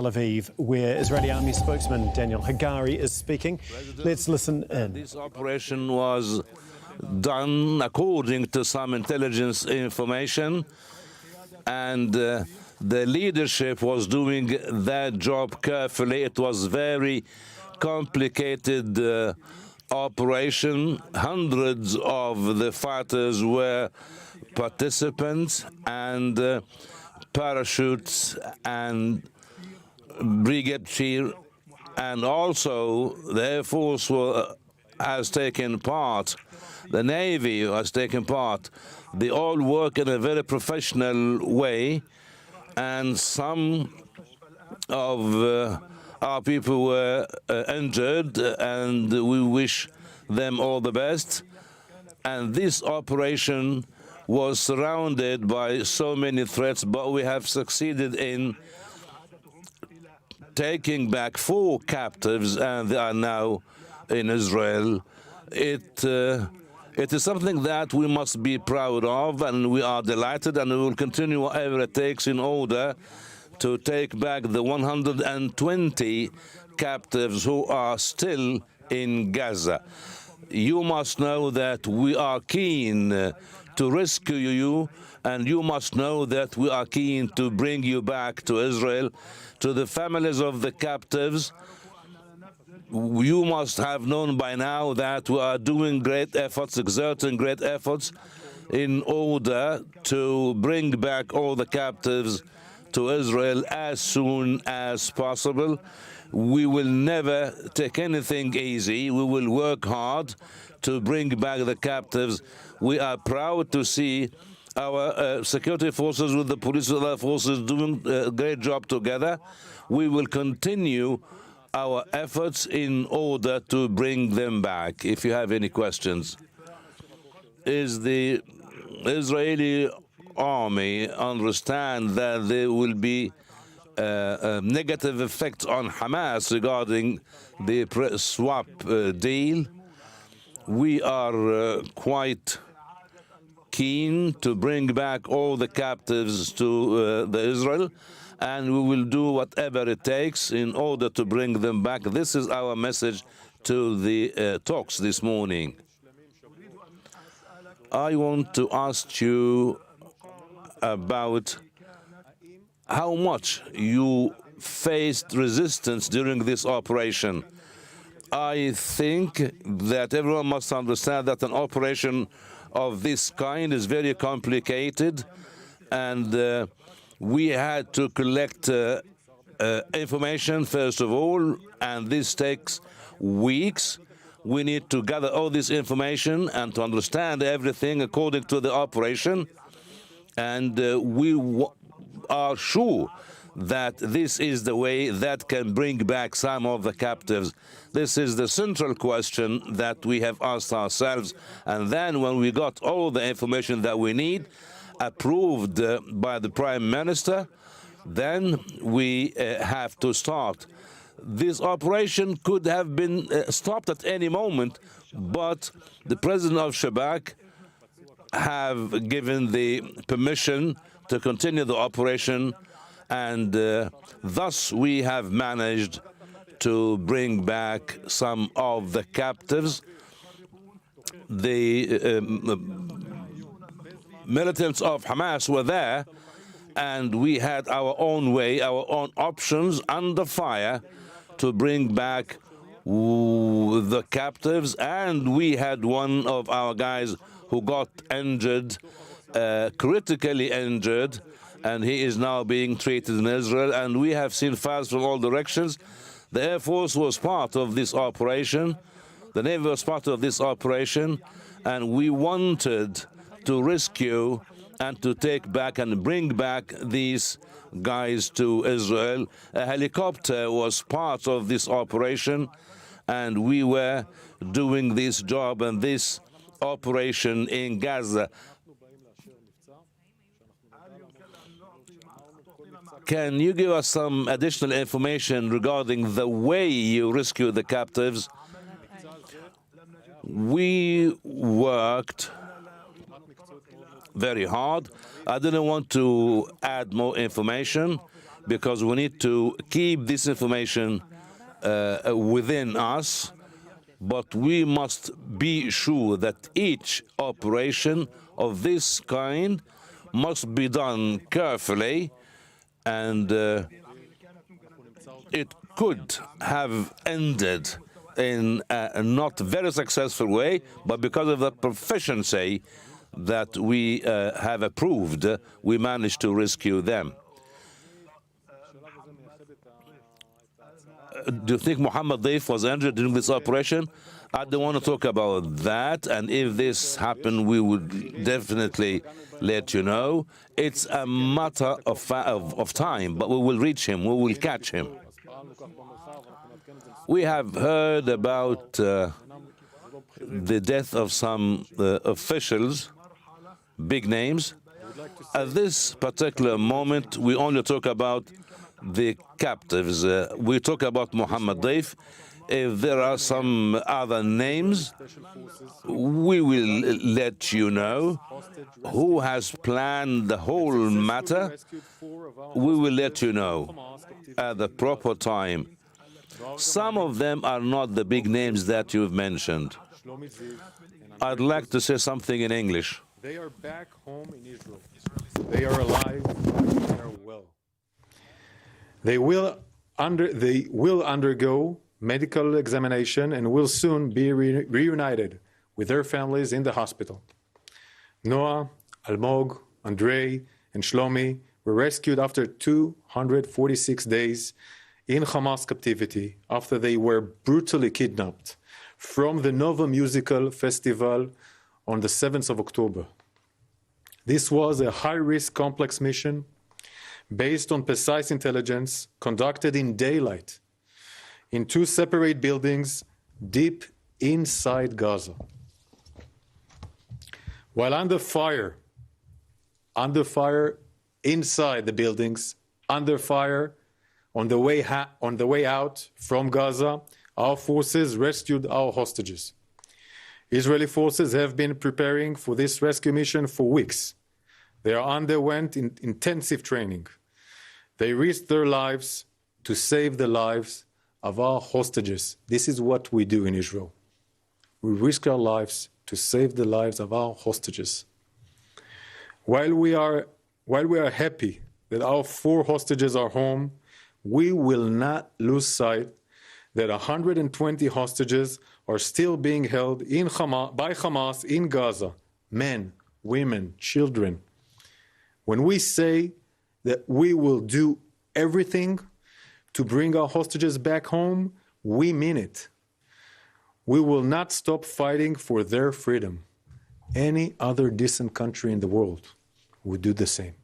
Tel Aviv, where Israeli Army spokesman Daniel Haggari is speaking. Let's listen in. This operation was done according to some intelligence information, and the leadership was doing their job carefully. It was very complicated operation. Hundreds of the fighters were participants, and parachutes and brigade chief, and also the Air Force has taken part, the Navy has taken part. They all work in a very professional way, and some of our people were injured, and we wish them all the best. And this operation was surrounded by so many threats, but we have succeeded in taking back 4 captives, and they are now in Israel. It is something that we must be proud of, and we are delighted, and we will continue whatever it takes in order to take back the 120 captives who are still in Gaza. You must know that we are keen to rescue you, and you must know that we are keen to bring you back to Israel. To the families of the captives, you must have known by now that we are doing great efforts, exerting great efforts in order to bring back all the captives to Israel as soon as possible. We will never take anything easy. We will work hard to bring back the captives. We are proud to see our security forces with the police and other forces doing a great job together. We will continue our efforts in order to bring them back. If you have any questions. Is the Israeli army understand that there will be a negative effect on Hamas regarding the swap deal? We are quite keen to bring back all the captives to Israel, and we will do whatever it takes in order to bring them back. This is our message to the talks this morning. I want to ask you about how much you faced resistance during this operation. I think that everyone must understand that an operation of this kind is very complicated, and we had to collect information first of all, and this takes weeks. We need to gather all this information and to understand everything according to the operation, and we are sure that this is the way that can bring back some of the captives. This is the central question that we have asked ourselves, and then when we got all the information that we need, approved by the Prime Minister, then we have to start. This operation could have been stopped at any moment, but the President of Shabak have given the permission to continue the operation, and thus we have managed to bring back some of the captives. The militants of Hamas were there, and we had our own way, our own options under fire to bring back the captives, and we had one of our guys who got injured, critically injured, and he is now being treated in Israel, and we have seen fires from all directions. The Air Force was part of this operation, the Navy was part of this operation, and we wanted to rescue and to take back and bring back these guys to Israel. A helicopter was part of this operation, and we were doing this job and this operation in Gaza. Can you give us some additional information regarding the way you rescued the captives? We worked very hard. I didn't want to add more information. because we need to keep this information within us, but we must be sure that each operation of this kind must be done carefully, and it could have ended in a not very successful way, but because of the proficiency that we have approved, we managed to rescue them. Do you think Mohammed Daif was injured during this operation? I don't want to talk about that, and if this happened, we would definitely let you know. It's a matter of time, but we will reach him, we will catch him. We have heard about the death of some officials, big names. At this particular moment, we only talk about the captives. We talk about Mohammed Daif. If there are some other names, we will let you know. Who has planned the whole matter? We will let you know at the proper time. Some of them are not the big names that you've mentioned. I'd like to say something in English. They are back home in Israel. They are alive. They are well. They will undergo medical examination and will soon be reunited with their families in the hospital. Noah, Almog, Andrei, and Shlomi were rescued after 246 days in Hamas captivity after they were brutally kidnapped from the Nova Musical Festival on the 7th of October. This was a high-risk, complex mission based on precise intelligence conducted in daylight in two separate buildings deep inside Gaza. While under fire inside the buildings, under fire on the way out from Gaza, our forces rescued our hostages. Israeli forces have been preparing for this rescue mission for weeks. They underwent intensive training. They risked their lives to save the lives of our hostages. This is what we do in Israel. We risk our lives to save the lives of our hostages. While we are happy that our 4 hostages are home, we will not lose sight that 120 hostages are still being held by Hamas in Gaza, men, women, children. When we say that we will do everything to bring our hostages back home, we mean it. We will not stop fighting for their freedom. Any other decent country in the world would do the same.